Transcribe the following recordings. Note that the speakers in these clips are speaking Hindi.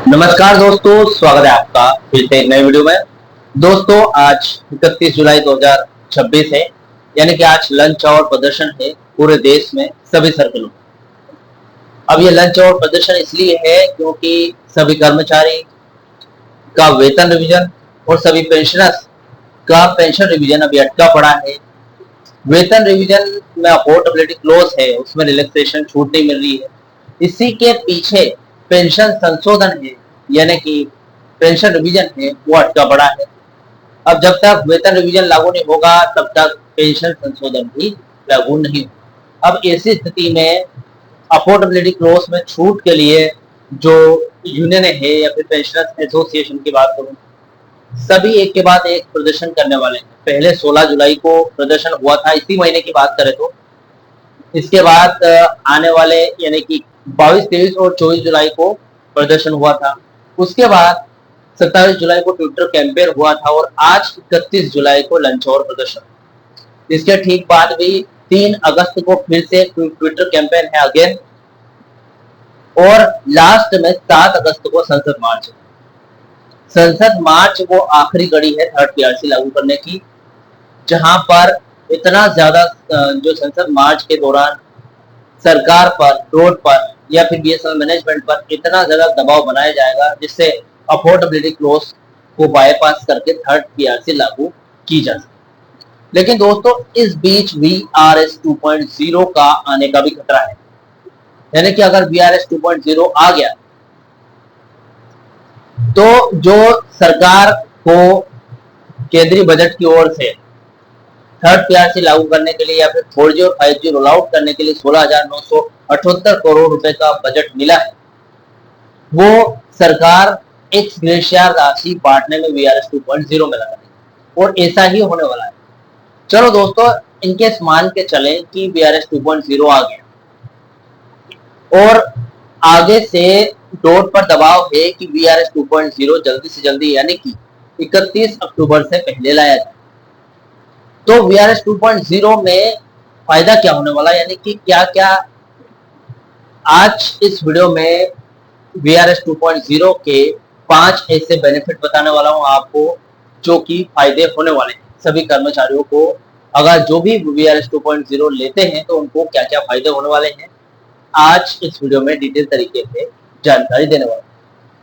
नमस्कार दोस्तों, स्वागत है आपका फिर से एक नए वीडियो में। दोस्तों आज 31 जुलाई 2026 है, यानी कि आज लंच और प्रदर्शन है पूरे देश में सभी सर्कलों। अब ये लंच और प्रदर्शन इसलिए है क्योंकि सभी कर्मचारी का वेतन रिवीजन और सभी पेंशनर्स का पेंशन रिवीजन अभी अटका पड़ा है। वेतन रिवीजन में अफोर्डेबिलिटी क्लोज है, उसमें रिलैक्सेशन छूट नहीं मिल रही है। इसी के पीछे पेंशन संशोधन है, यानी कि पेंशन रिवीजन है, वो अटका पड़ा है। अब जब तक वेतन रिवीजन लागू नहीं होगा तब तक पेंशन संशोधन भी लागू नहीं होगा। अब ऐसी स्थिति में अफोर्डेबिलिटी क्लोज में छूट के लिए जो यूनियन है या फिर पेंशनर्स एसोसिएशन की बात करूं, सभी एक के बाद एक प्रदर्शन करने वाले हैं। पहले 16 जुलाई को प्रदर्शन हुआ था, इसी महीने की बात करें तो। इसके बाद आने वाले यानी कि 22, 23 और 24 जुलाई को प्रदर्शन हुआ था। उसके बाद 27 जुलाई को ट्विटर कैंपेन हुआ था और आज 31 जुलाई को लंच और प्रदर्शन। इसके ठीक बाद भी 3 अगस्त को फिर से ट्विटर कैंपेन है अगेन, और लास्ट में 7 अगस्त को संसद मार्च। संसद मार्च वो आखिरी कड़ी है थर्ड पीआरसी लागू करने की, जहां पर इतना ज्यादा जो संसद मार्च के दौरान सरकार पर, रोड पर या फिर बीएसएनएल मैनेजमेंट पर इतना ज्यादा दबाव बनाया जाएगा जिससे अफोर्डेबिलिटी क्लोज को बाईपास करके थर्ड पीआरसी लागू की जा सके। लेकिन दोस्तों इस बीच वीआरएस 2.0 का आने का भी खतरा है, यानी कि अगर वीआरएस 2.0 आ गया तो जो सरकार को केंद्रीय बजट की ओर से थर्ड पीआरसी लागू करने के लिए या फिर 4G और 5G रोल आउट करने के लिए 16,978 करोड़ रुपए का बजट मिला है, वो सरकार एक ग्रेशियर राशि बांटने में वीआरएस 2.0 में लगा है और ऐसा ही होने वाला है। चलो दोस्तों, इनके मान के चलें कि वीआरएस 2.0 आ गया और आगे से डोट पर दबाव है कि वीआरएस 2.0 जल्दी से जल्दी यानी कि 31 अक्टूबर से पहले लाया जाए, तो वीआरएस 2.0 में फायदा क्या होने वाला, यानी कि क्या क्या आज इस वीडियो में वीआरएस 2.0 के 5 ऐसे बेनिफिट बताने वाला हूं आपको जो कि फायदे होने वाले हैं सभी कर्मचारियों को। अगर जो भी वीआरएस 2.0 लेते हैं तो उनको क्या क्या फायदे होने वाले हैं, आज इस वीडियो में डिटेल तरीके से जानकारी देने वाला हूं।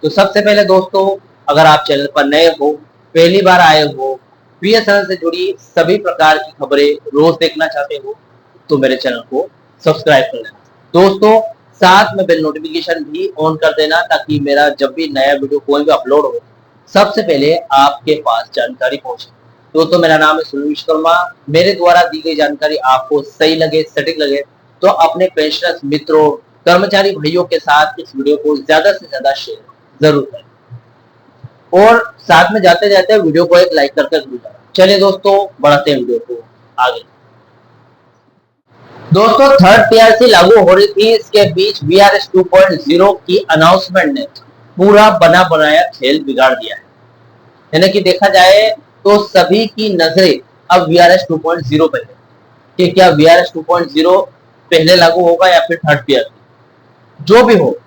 तो सबसे पहले दोस्तों, अगर आप चैनल पर नए हो, पहली बार आए हो, बीएसएनएल से जुड़ी सभी प्रकार की खबरें रोज देखना चाहते हो तो मेरे चैनल को सब्सक्राइब कर लेना दोस्तों। साथ में बेल नोटिफिकेशन भी ऑन कर देना ताकि मेरा जब भी नया वीडियो कोई भी अपलोड हो सबसे पहले आपके पास जानकारी पहुंचे। दोस्तों मेरा नाम है सुनील विश्वकर्मा। मेरे द्वारा दी गई जानकारी आपको सही लगे, सटीक लगे तो अपने पेंशनर्स मित्रों, कर्मचारी भाइयों के साथ इस वीडियो को ज्यादा से ज्यादा शेयर जरूर करें और साथ में जाते जाते वीडियो को एक लाइक करके जरूर जाना। चलिए दोस्तों, बढ़ाते हैं वीडियो को आगे। दोस्तों थर्ड पीआरसी लागू हो रही थी, इसके बीच वीआरएस 2.0 की अनाउंसमेंट ने पूरा बना बनाया खेल बिगाड़ दिया है। यानी कि देखा जाए तो सभी की नजरें अब वीआरएस 2.0 पे है कि क्या वीआरएस 2.0 पहले लागू होगा या फिर थर्ड पीआरसी, जो भी हो।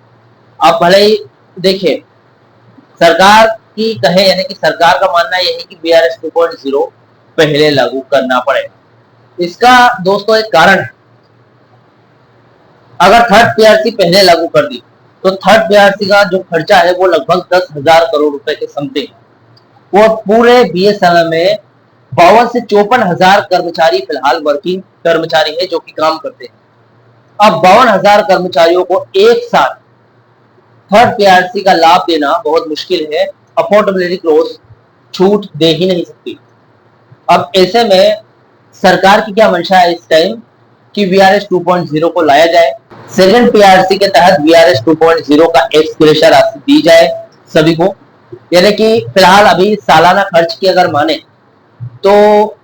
आप भले ही देखिए, सरकार की कहे यानी कि सरकार का मानना यह है कि वीआरएस 2.0 पहले लागू करना पड़ेगा। इसका दोस्तों एक कारण है, अगर थर्ड पीआरसी पहले लागू कर दी तो थर्ड पीआरसी का जो खर्चा है वो लगभग 10,000 करोड़ रुपए के समथिंग है। वो पूरे बीएसएनएल में 52 से 54,000 कर्मचारी फिलहाल वर्किंग कर्मचारी है जो कि काम करते हैं। अब 52,000 कर्मचारियों को एक साथ थर्ड पीआरसी का लाभ देना बहुत मुश्किल है, अफोर्डेबिलिटी क्लोज छूट दे ही नहीं सकती। अब ऐसे में सरकार की क्या मंशा है इस टाइम कि वीआरएस 2.0 को लाया जाए, सेकंड पीआरसी के तहत वीआरएस 2.0 का एक्सग्रेशियर राशि दी जाए सभी को। यानी कि फिलहाल अभी सालाना खर्च की अगर माने तो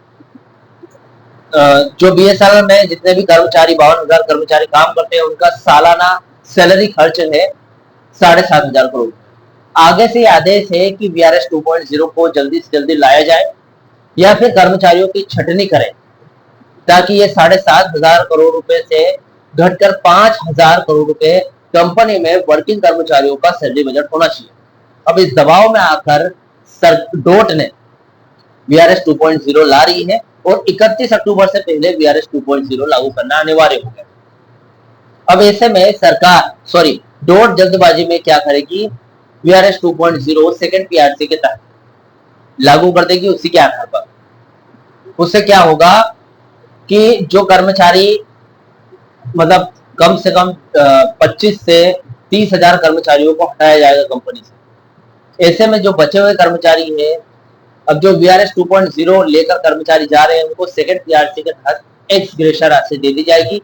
जो बीएसएनएल में जितने भी कर्मचारी 52,000 कर्मचारी काम करते हैं उनका सालाना सैलरी खर्च है 7,500 करोड़। आगे से आदेश है कि वीआरएस 2.0 को जल्दी से जल्दी लाया जाए या फिर कर्मचारियों की छटनी करें ताकि ये 7,500 करोड़ रुपए से घटकर 5,000 करोड़ रुपए कंपनी में वर्किंग कर्मचारियों का सैलरी बजट होना चाहिए। अब इस दबाव में आकर डोट ने वीआरएस 2.0 ला रही है और 31 अक्टूबर से पहले वीआरएस 2.0 लागू करना अनिवार्य हो गया। अब ऐसे में डोट जल्दबाजी में क्या करेगी, वीआरएस 2.0 सेकेंड पीआरसी के तहत लागू कर देगी। उसी के आधार पर उससे क्या होगा कि जो कर्मचारी मतलब कम से कम 25 से 30,000 कर्मचारियों को हटाया जाएगा कंपनी से। ऐसे में जो बचे हुए कर्मचारी है, अब जो वीआरएस 2.0 लेकर कर्मचारी जा रहे हैं उनको सेकंड पीआरसी के तहत एक्स ग्रेशिया राशि दे दी जाएगी।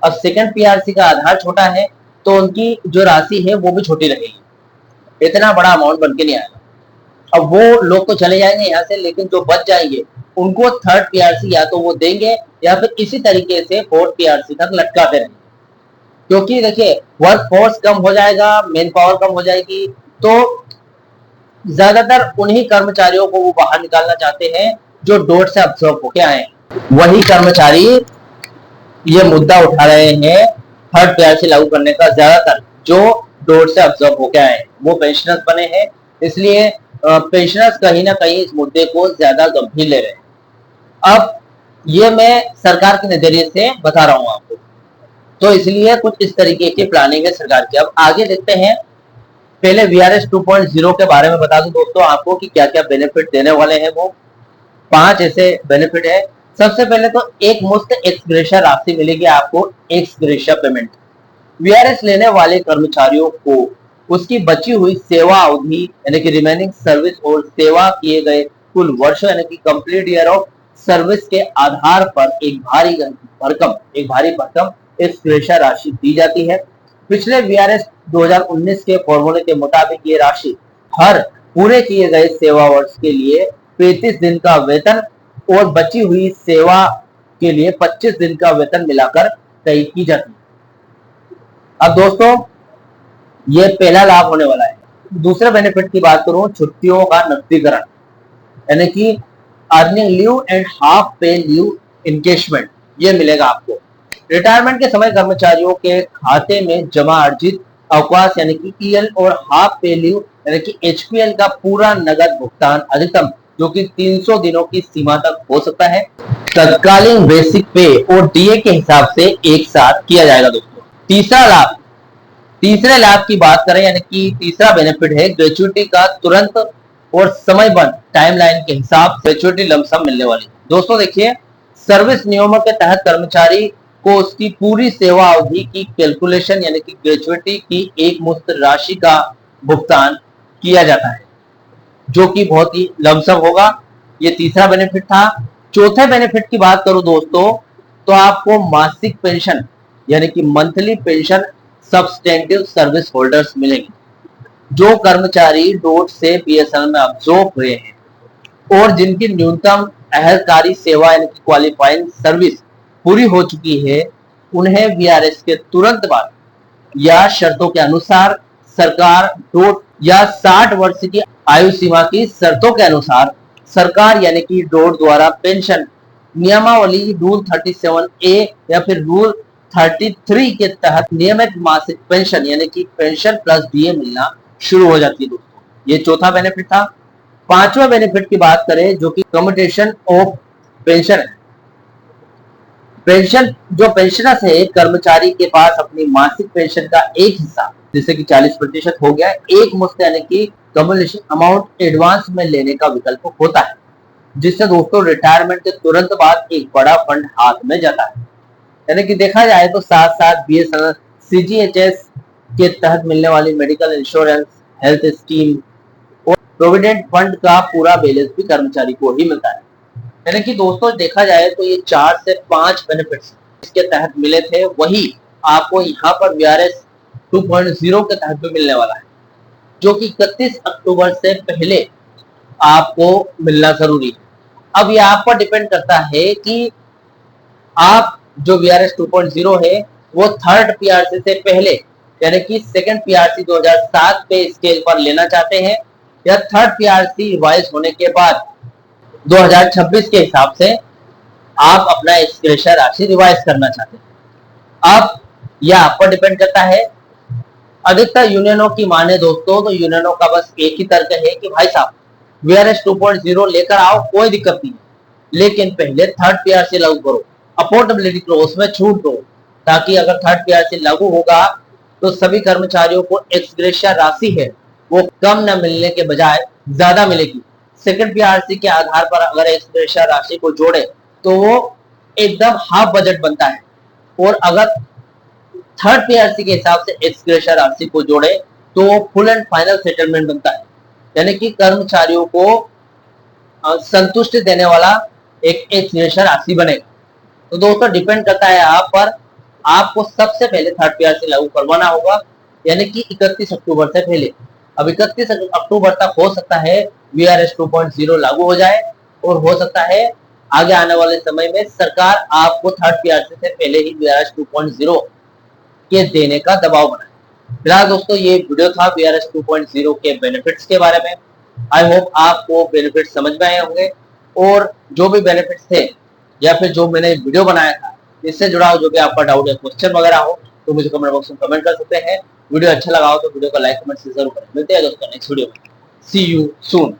अब सेकंड पीआरसी का आधार छोटा है तो उनकी जो राशि है वो भी छोटी रहेगी, इतना बड़ा अमाउंट बन के नहीं आएगा। अब वो लोग तो चले जाएंगे यहाँ से, लेकिन जो बच जाएंगे उनको थर्ड पीआरसी या तो वो देंगे या फिर इसी तरीके से फोर्थ पीआरसी तक लटकाते रहेंगे। क्योंकि देखिए वर्क फोर्स कम हो जाएगा, मेन पावर कम हो जाएगी, तो ज्यादातर उन्हीं कर्मचारियों को वो बाहर निकालना चाहते हैं जो डोट से अब्सॉर्ब होके आए। वही कर्मचारी ये मुद्दा उठा रहे हैं थर्ड पीआरसी लागू करने का, ज्यादातर जो डोट से अब्सॉर्ब होके आए वो पेंशनर्स बने हैं, इसलिए पेंशनर्स कहीं ना कहीं इस मुद्दे को ज्यादा गंभीर ले रहे हैं। अब ये मैं सरकार के नजरिए से बता रहा हूं आपको, तो इसलिए कुछ इस तरीके की प्लानिंग है सरकार की। अब आगे देखते हैं, पहले वीआरएस 2.0 के बारे में बता दूं दोस्तों आपको कि क्या क्या बेनिफिट देने वाले हैं। वो 5 ऐसे बेनिफिट है। सबसे पहले तो एक मुफ्त एक्स ग्रेशिया राशि मिलेगी आपको, एक्स ग्रेशिया पेमेंट। वीआरएस लेने वाले कर्मचारियों को उसकी बची हुई सेवा अवधि यानी कि रिमेनिंग सर्विस और सेवा किए गए कुल वर्षों यानी कि कंप्लीट ईयर ऑफ सर्विस के आधार पर एक भारी भरकम एक्स ग्रेशिया राशि दी जाती है। पिछले वीआरएस 2019 के फॉर्मूले के मुताबिक ये राशि हर पूरे किए गए सेवा वर्ष के लिए 35 दिन का वेतन और बची हुई सेवा के लिए 25 दिन का वेतन मिलाकर तय की जाती है। अब दोस्तों ये पहला लाभ होने वाला है। दूसरे बेनिफिट की बात करूं, छुट्टियों का नकदीकरण यानी कि अर्निंग लीव एंड हाफ पे लीव इनकेशमेंट, ये मिलेगा आपको। रिटायरमेंट के समय कर्मचारियों के खाते में जमा अर्जित अवकाश यानी कि ईएल और हाफ पे लीव यानी कि एचपीएल का पूरा नगद भुगतान अधिकतम जो कि 300 दिनों की सीमा तक हो सकता है, तत्कालीन बेसिक पे और डीए के हिसाब से एक साथ किया जाएगा दोस्तों। तीसरे लाभ की बात करें यानी कि तीसरा बेनिफिट है ग्रेचुइटी का तुरंत और समयबद्ध टाइमलाइन के हिसाब से ग्रेचुइटी लमसम मिलने वाली। दोस्तों देखिए, सर्विस नियमों के तहत कर्मचारी को उसकी पूरी सेवा अवधि की कैलकुलेशन यानी कि ग्रेचुइटी की एक मुश्त राशि का भुगतान किया जाता है जो कि बहुत ही लमसम होगा। ये तीसरा बेनिफिट था। चौथे बेनिफिट की बात करूं दोस्तों तो आपको मासिक पेंशन यानी कि monthly pension substantive service holders मिलेंगे जो कर्मचारी डोट से बीएसएनएल में अब्सॉर्ब हुए हैं और जिनकी न्यूनतम अहलकारी सेवा यानी कि क्वालिफाइंग सर्विस पूरी हो चुकी है। उन्हें वीआरएस के तुरंत बाद या शर्तों के अनुसार सरकार डोट या 60 वर्ष की आयु सीमा की शर्तों के अनुसार सरकार यानी कि डोट द्वारा पेंशन नियमावली रूल 37A या फिर रूल 33 के तहत नियमित मासिक पेंशन यानी कि पेंशन प्लस डीए मिलना शुरू हो जाती है दोस्तों। ये चौथा बेनिफिट था। पांचवा बेनिफिट की बात करें जो कि कम्यूटेशन ऑफ पेंशन है। पेंशन जो पेंशनर्स है, कर्मचारी के पास अपनी मासिक पेंशन का एक हिस्सा जैसे कि 40% हो गया, एक मुश्त यानी कि कम्युलेशन अमाउंट एडवांस में लेने का विकल्प होता है, जिससे दोस्तों रिटायरमेंट के तुरंत बाद एक बड़ा फंड हाथ में जाता है। यानी कि देखा जाए तो साथ साथ बीएसएनएल सीजीएचएस के तहत मिलने वाली मेडिकल इंश्योरेंस, हेल्थ स्कीम और प्रोविडेंट फंड का पूरा बैलेंस भी कर्मचारी को ही मिलता है। यानी कि दोस्तों देखा जाए तो ये 4 से 5 बेनिफिट्स इसके तहत मिले थे, वही आपको यहाँ पर वीआरएस 2.0 के तहत भी मिलने वाला है जो कि 31 अक्टूबर से पहले आपको मिलना जरूरी है। अब ये आप पर डिपेंड करता है कि आप जो वीआरएस 2.0 है वो थर्ड पीआरसी से पहले यानी कि सेकंड पीआरसी 2007 पे स्केल पर लेना चाहते हैं या थर्ड पीआरसी रिवाइज होने के बाद 2026 के हिसाब से आप अपना एक्स ग्रेशिया राशि रिवाइज करना चाहते हैं। अब यह आप पर डिपेंड करता है। अधिकतर यूनियनों की माने दोस्तों तो यूनियनों का बस एक ही तर्क है कि भाई साहब वीआरएस 2.0 लेकर आओ, कोई दिक्कत नहीं, लेकिन पहले थर्ड पीआरसी लागू करो, अफोर्डेबिलिटी क्लॉज में छूट दो, ताकि अगर थर्ड पीआरसी लागू होगा तो सभी कर्मचारियों को एक्सग्रेशिया राशि है वो कम न मिलने के बजाय ज्यादा मिलेगी। सेकंड पीआरसी के आधार पर अगर एक्सग्रेशिया राशि को जोड़े तो वो एकदम हाफ बजट बनता है, और अगर थर्ड पीआरसी के हिसाब से एक्सग्रेशिया राशि को जोड़े तो वो फुल एंड फाइनल सेटलमेंट बनता है, यानी कि कर्मचारियों को संतुष्टि देने वाला एक एक्सग्रेशिया राशि बनेगा। तो दोस्तों डिपेंड करता है आप पर, आपको सबसे पहले थर्ड पीआरसी लागू करवाना होगा, यानी कि 31 अक्टूबर से पहले। अब 31 अक्टूबर तक हो सकता है वीआरएस 2.0 लागू हो जाए, और हो सकता है आगे आने वाले समय में सरकार आपको थर्ड पीआरसी से पहले ही वीआरएस 2.0 के देने का दबाव बनाए। फिलहाल दोस्तों ये वीडियो था वीआरएस 2.0 के बेनिफिट्स के बारे में। आई होप आपको बेनिफिट्स समझ में आए होंगे, और जो भी बेनिफिट्स थे या फिर जो मैंने वीडियो बनाया था इससे जुड़ा जो भी आपका डाउट या क्वेश्चन वगैरह हो तो मुझे कमेंट बॉक्स में कमेंट कर सकते हैं। वीडियो अच्छा लगा हो तो वीडियो को लाइक कमेंट से जरूर करें। मिलते हैं दोस्तों नेक्स्ट वीडियो में। सी यू सून।